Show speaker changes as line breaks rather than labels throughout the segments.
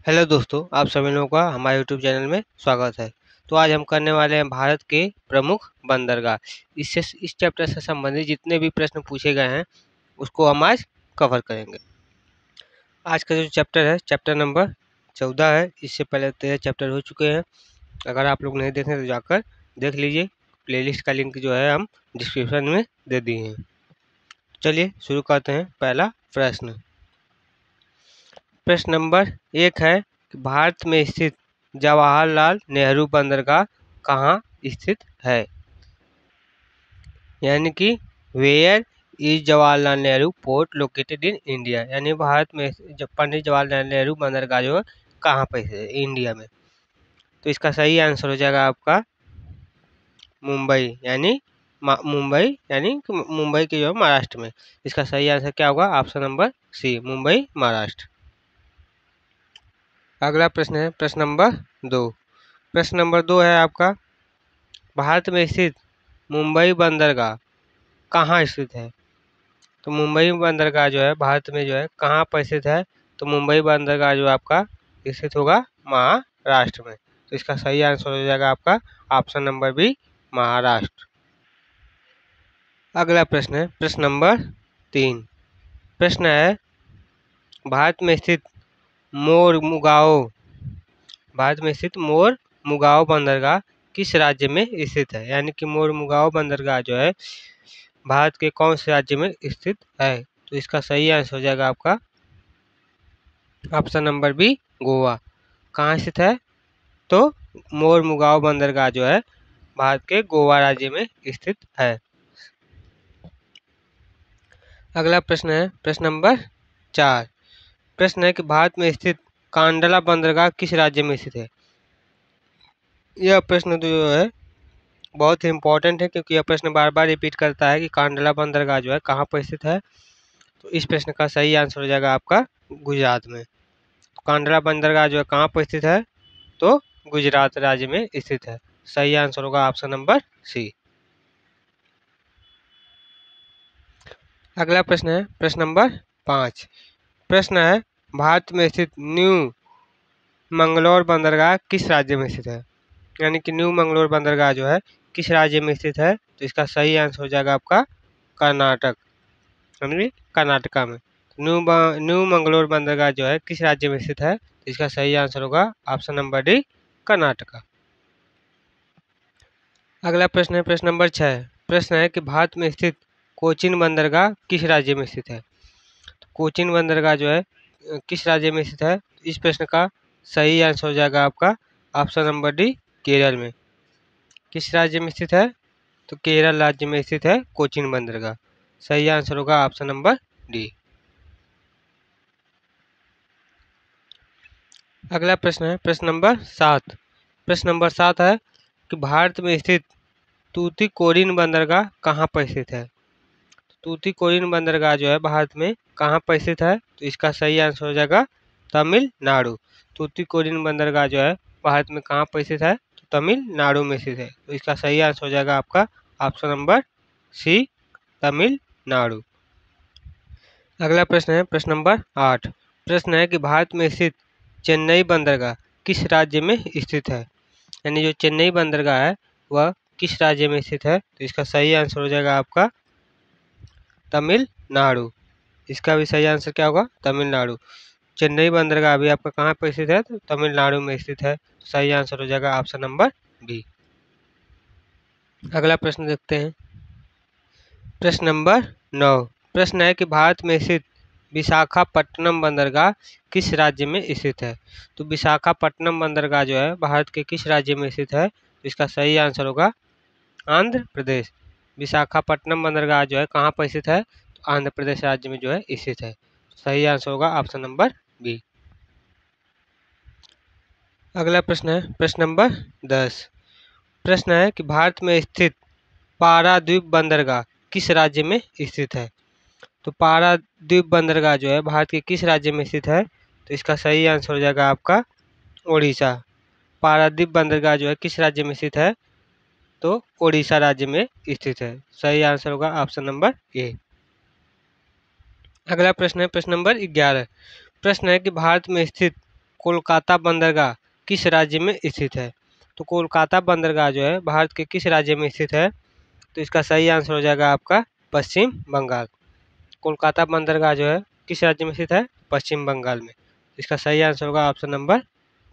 Hello दोस्तों, आप सभी लोगों का हमारे यूट्यूब चैनल में स्वागत है। तो आज हम करने वाले हैं भारत के प्रमुख बंदरगाह। इस चैप्टर से संबंधित जितने भी प्रश्न पूछे गए हैं उसको हम आज कवर करेंगे। आज का जो चैप्टर है चैप्टर नंबर 14 है। इससे पहले 13 चैप्टर हो चुके हैं। अगर आप लोग नहीं देखें तो जाकर देख लीजिए। प्लेलिस्ट का लिंक जो है हम डिस्क्रिप्शन में दे दिए हैं। चलिए शुरू करते हैं। पहला प्रश्न प्रश्न नंबर 1 है कि भारत में स्थित जवाहरलाल नेहरू बंदरगाह कहाँ स्थित है। यानी कि where is Jawaharlal Nehru port located in India. यानी भारत में पंडित जवाहरलाल नेहरू बंदरगाह जो है कहाँ पर है इंडिया में। तो इसका सही आंसर हो जाएगा आपका मुंबई। यानी मुंबई के जो है महाराष्ट्र में। इसका सही आंसर क्या होगा? Option number C, Mumbai Maharashtra. अगला प्रश्न है प्रश्न नंबर 2। प्रश्न नंबर 2 है आपका, भारत में स्थित मुंबई बंदरगाह कहाँ स्थित है। तो मुंबई बंदरगाह जो है भारत में जो है कहाँ पर स्थित है। तो मुंबई बंदरगाह जो आपका स्थित होगा महाराष्ट्र में। तो इसका सही आंसर हो जाएगा आपका ऑप्शन नंबर बी, महाराष्ट्र। अगला प्रश्न है प्रश्न नंबर 3। प्रश्न है, भारत में स्थित मोर मुगाओ बंदरगाह किस राज्य में स्थित है। यानी कि मोर मुगाओ बंदरगाह जो है भारत के कौन से राज्य में स्थित है। तो इसका सही आंसर हो जाएगा आपका ऑप्शन नंबर बी, गोवा। कहाँ स्थित है? तो मोर मुगाओ बंदरगाह जो है भारत के गोवा राज्य में स्थित है। अगला प्रश्न है प्रश्न नंबर 4। प्रश्न है कि भारत में स्थित कांडला बंदरगाह किस राज्य में स्थित है। यह प्रश्न जो है बहुत ही इम्पोर्टेंट है, क्योंकि यह प्रश्न बार बार रिपीट करता है कि कांडला बंदरगाह जो है कहाँ पर स्थित है। तो इस प्रश्न का सही आंसर हो जाएगा आपका गुजरात में। कांडला बंदरगाह जो है कहाँ पर स्थित है। तो गुजरात राज्य में स्थित है। सही आंसर होगा ऑप्शन नंबर सी। अगला प्रश्न है प्रश्न नंबर 5। प्रश्न है, भारत में स्थित न्यू मंगलौर बंदरगाह किस राज्य में स्थित है। यानी कि न्यू मंगलौर बंदरगाह जो है किस राज्य में स्थित है। तो इसका सही आंसर हो जाएगा आपका कर्नाटक, यानी कर्नाटका में। न्यू मंगलौर बंदरगाह जो है किस राज्य में स्थित है। तो इसका सही आंसर होगा ऑप्शन नंबर डी, कर्नाटका। अगला प्रश्न है प्रश्न नंबर 6। प्रश्न है कि भारत में स्थित कोचीन बंदरगाह किस राज्य में स्थित है। तो कोचीन बंदरगाह जो है किस राज्य में स्थित है। इस प्रश्न का सही आंसर हो जाएगा आपका ऑप्शन नंबर डी, केरल में। किस राज्य में स्थित है। तो केरल राज्य में स्थित है कोचीन बंदरगाह। सही आंसर होगा ऑप्शन नंबर डी। अगला प्रश्न है प्रश्न नंबर 7। प्रश्न नंबर 7 है कि भारत में स्थित तूतीकोरिन बंदरगाह कहाँ पर स्थित है। तूतीकोरिन बंदरगाह जो है भारत में कहाँ पर स्थित है। तो इसका सही आंसर हो जाएगा तमिलनाडु। तूतीकोरिन बंदरगाह जो है भारत में कहाँ पर स्थित है। तो तमिलनाडु में स्थित है। तो इसका सही आंसर हो जाएगा आपका ऑप्शन नंबर सी, तमिलनाडु। अगला प्रश्न है प्रश्न नंबर 8। प्रश्न है कि भारत में स्थित चेन्नई बंदरगाह किस राज्य में स्थित है। यानी जो चेन्नई बंदरगाह है वह किस राज्य में स्थित है। तो इसका सही आंसर हो जाएगा आपका तमिलनाडु। इसका भी सही आंसर क्या होगा? तमिलनाडु। चेन्नई बंदरगाह भी आपका कहाँ पर स्थित है। तो तमिलनाडु में स्थित है। सही आंसर हो जाएगा ऑप्शन नंबर बी। अगला प्रश्न देखते हैं प्रश्न नंबर 9। प्रश्न है कि भारत में स्थित विशाखापट्टनम बंदरगाह किस राज्य में स्थित है। तो विशाखापट्टनम बंदरगाह जो है भारत के किस राज्य में स्थित है। तो इसका सही आंसर होगा आंध्र प्रदेश। विशाखापट्टनम बंदरगाह जो है कहाँ पर स्थित है। तो आंध्र प्रदेश राज्य में जो है स्थित है। सही आंसर होगा ऑप्शन नंबर बी। अगला प्रश्न है प्रश्न नंबर 10। प्रश्न है कि भारत में स्थित पारादीप बंदरगाह किस राज्य में स्थित है। तो पारादीप बंदरगाह जो है भारत के किस राज्य में स्थित है। तो इसका सही आंसर हो जाएगा आपका ओडिशा। पारादीप बंदरगाह जो है किस राज्य में स्थित है। तो ओडिशा राज्य में स्थित है। सही आंसर होगा ऑप्शन नंबर ए। अगला प्रश्न है प्रश्न नंबर 11। प्रश्न है कि भारत में स्थित कोलकाता बंदरगाह किस राज्य में स्थित है? तो कोलकाता बंदरगाह जो है भारत के किस राज्य में स्थित है? तो इसका सही आंसर हो जाएगा आपका पश्चिम बंगाल। कोलकाता बंदरगाह जो है किस राज्य में स्थित है? पश्चिम बंगाल में। इसका सही आंसर होगा ऑप्शन नंबर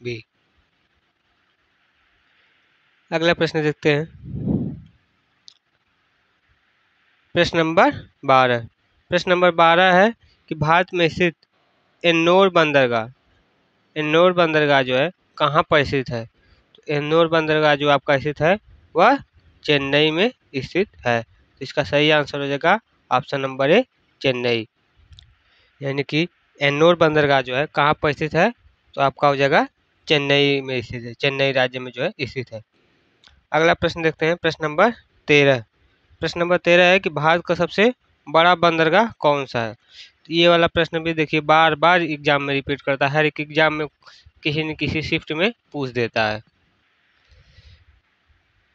बी। अगला प्रश्न देखते हैं। प्रश्न नंबर 12। प्रश्न नंबर 12 है कि भारत में स्थित एन्नोर बंदरगाह जो है कहाँ पर स्थित है? तो एन्नोर बंदरगाह जो आपका स्थित है वह चेन्नई में स्थित है। तो इसका सही आंसर हो जाएगा ऑप्शन नंबर ए, चेन्नई। यानी कि एन्नोर बंदरगाह जो है कहाँ पर स्थित है? तो आपका हो जाएगा चेन्नई में स्थित है, चेन्नई राज्य में जो है स्थित है। अगला प्रश्न देखते हैं। प्रश्न नंबर 13। प्रश्न नंबर 13 है कि भारत का सबसे बड़ा बंदरगाह कौन सा है? तो ये वाला प्रश्न भी देखिए बार बार एग्जाम में रिपीट करता है, हर एक एग्जाम में किसी न किसी शिफ्ट में पूछ देता है।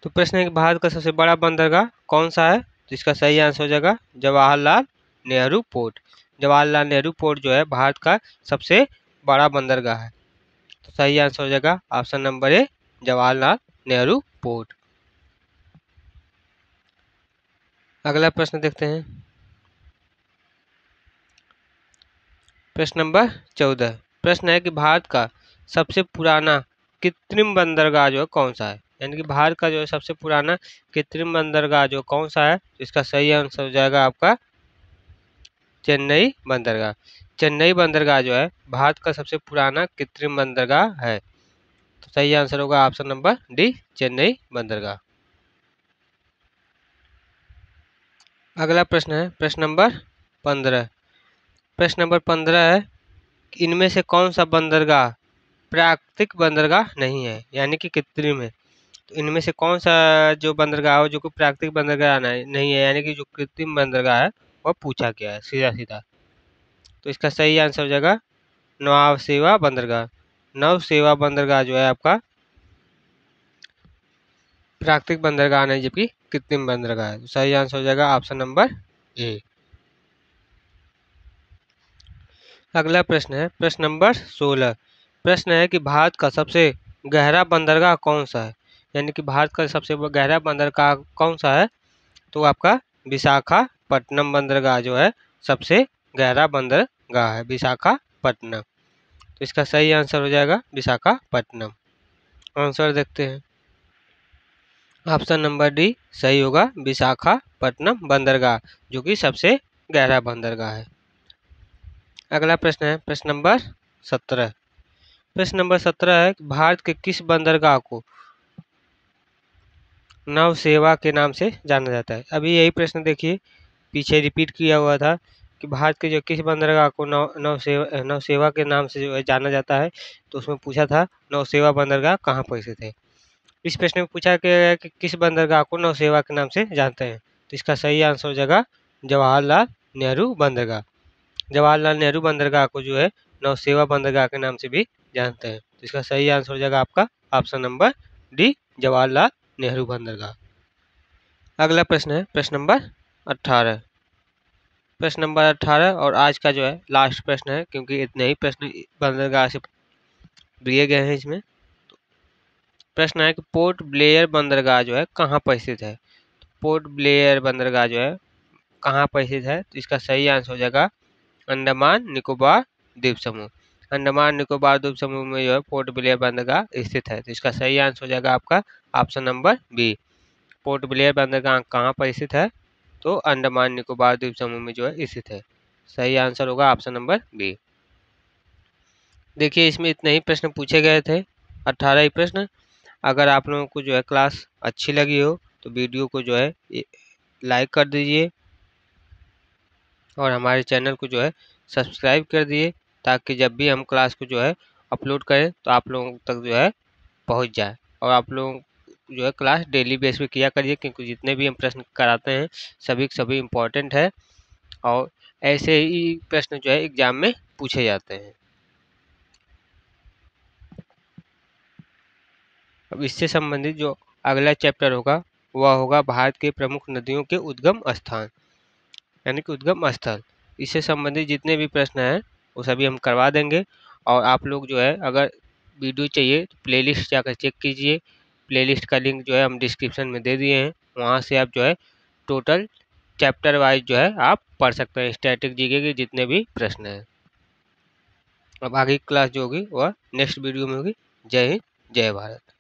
तो प्रश्न है कि भारत का सबसे बड़ा बंदरगाह कौन सा है? तो इसका सही आंसर हो जाएगा जवाहरलाल नेहरू पोर्ट। जवाहरलाल नेहरू पोर्ट जो है भारत का सबसे बड़ा बंदरगाह है। तो सही आंसर हो जाएगा option number A, Jawaharlal Nehru port. अगला प्रश्न देखते हैं। प्रश्न नंबर 14। प्रश्न है कि भारत का सबसे पुराना कृत्रिम बंदरगाह जो है कौन सा है? यानी कि भारत का जो है सबसे पुराना कृत्रिम बंदरगाह जो कौन सा है? तो इसका सही आंसर हो जाएगा आपका चेन्नई बंदरगाह। चेन्नई बंदरगाह जो है भारत का सबसे पुराना कृत्रिम बंदरगाह है। तो सही आंसर होगा ऑप्शन नंबर डी, चेन्नई बंदरगाह। अगला प्रश्न है प्रश्न नंबर 15। प्रश्न नंबर 15 है कि इनमें से कौन सा बंदरगाह प्राकृतिक बंदरगाह नहीं है, यानी कि कृत्रिम है? तो इनमें से कौन सा जो बंदरगाह हो जो कि प्राकृतिक बंदरगाह नहीं है, यानी कि जो कृत्रिम बंदरगाह है वह पूछा गया है सीधा सीधा। तो इसका सही आंसर हो जाएगा नौ सेवा बंदरगाह। नौ सेवा बंदरगाह जो है आपका प्राकृतिक बंदरगाह नहीं जबकि कृत्रिम बंदरगाह है। तो सही आंसर हो जाएगा ऑप्शन नंबर ए। अगला प्रश्न है प्रश्न नंबर 16। प्रश्न है कि भारत का सबसे गहरा बंदरगाह कौन सा है? यानी कि भारत का सबसे गहरा बंदरगाह कौन सा है? तो आपका विशाखापट्टनम बंदरगाह जो है सबसे गहरा बंदरगाह है, विशाखापट्टनम। तो इसका सही आंसर हो जाएगा विशाखापट्टनम। आंसर देखते हैं। ऑप्शन नंबर डी सही होगा, विशाखापट्टनम बंदरगाह जो कि सबसे गहरा बंदरगाह है। अगला प्रश्न है प्रश्न नंबर 17। प्रश्न नंबर 17 है भारत के किस बंदरगाह को नौ सेवा के नाम से जाना जाता है? अभी यही प्रश्न देखिए पीछे रिपीट किया हुआ था कि भारत के जो किस बंदरगाह को नौ सेवा के नाम से जो है जाना जाता है। तो उसमें पूछा था नौ सेवा बंदरगाह कहाँ पर स्थित है। इस प्रश्न में पूछा गया है कि किस बंदरगाह को नौ सेवा के नाम से जानते हैं। तो इसका सही आंसर हो जाएगा जवाहरलाल नेहरू बंदरगाह। जवाहरलाल नेहरू बंदरगाह को जो है नौ सेवा बंदरगाह के नाम से भी जानते हैं। तो इसका सही आंसर हो जाएगा आपका option number D, Jawaharlal Nehru बंदरगाह। अगला प्रश्न है प्रश्न नंबर 18। प्रश्न नंबर 18 और आज का जो है लास्ट प्रश्न है, क्योंकि इतने ही प्रश्न बंदरगाह से दिए गए हैं इसमें। तो प्रश्न है कि पोर्ट ब्लेयर बंदरगाह जो है कहाँ पर स्थित है? तो पोर्ट ब्लेयर बंदरगाह जो है कहाँ पर स्थित है? तो इसका सही आंसर हो जाएगा अंडमान निकोबार द्वीप समूह। अंडमान निकोबार द्वीप समूह में जो है पोर्ट ब्लेयर बंदरगाह स्थित है। तो इसका सही आंसर हो जाएगा आपका option number B. Port Blair बंदरगाह कहाँ पर स्थित है? तो अंडमान निकोबार द्वीप समूह में जो है स्थित है। सही आंसर होगा ऑप्शन नंबर बी। देखिए इसमें इतने ही प्रश्न पूछे गए थे, 18 ही प्रश्न। अगर आप लोगों को जो है क्लास अच्छी लगी हो तो वीडियो को जो है लाइक कर दीजिए और हमारे चैनल को जो है सब्सक्राइब कर दिए, ताकि जब भी हम क्लास को जो है अपलोड करें तो आप लोगों तक जो है पहुंच जाए। और आप लोग जो है क्लास डेली बेस पे किया करिए, क्योंकि जितने भी हम प्रश्न कराते हैं सभी सभी इम्पोर्टेंट है और ऐसे ही प्रश्न जो है एग्जाम में पूछे जाते हैं। अब इससे संबंधित जो अगला चैप्टर होगा वह होगा भारत के प्रमुख नदियों के उद्गम स्थान, यानी कि उद्गम स्थल। इससे संबंधित जितने भी प्रश्न हैं वो सभी हम करवा देंगे। और आप लोग जो है अगर वीडियो चाहिए तो प्लेलिस्ट जाकर चेक कीजिए। प्लेलिस्ट का लिंक जो है हम डिस्क्रिप्शन में दे दिए हैं, वहाँ से आप जो है टोटल चैप्टर वाइज जो है आप पढ़ सकते हैं, स्टैटिक जीके के जितने भी प्रश्न हैं। अब आगे की क्लास जो होगी वह नेक्स्ट वीडियो में होगी। जय हिंद, जय भारत।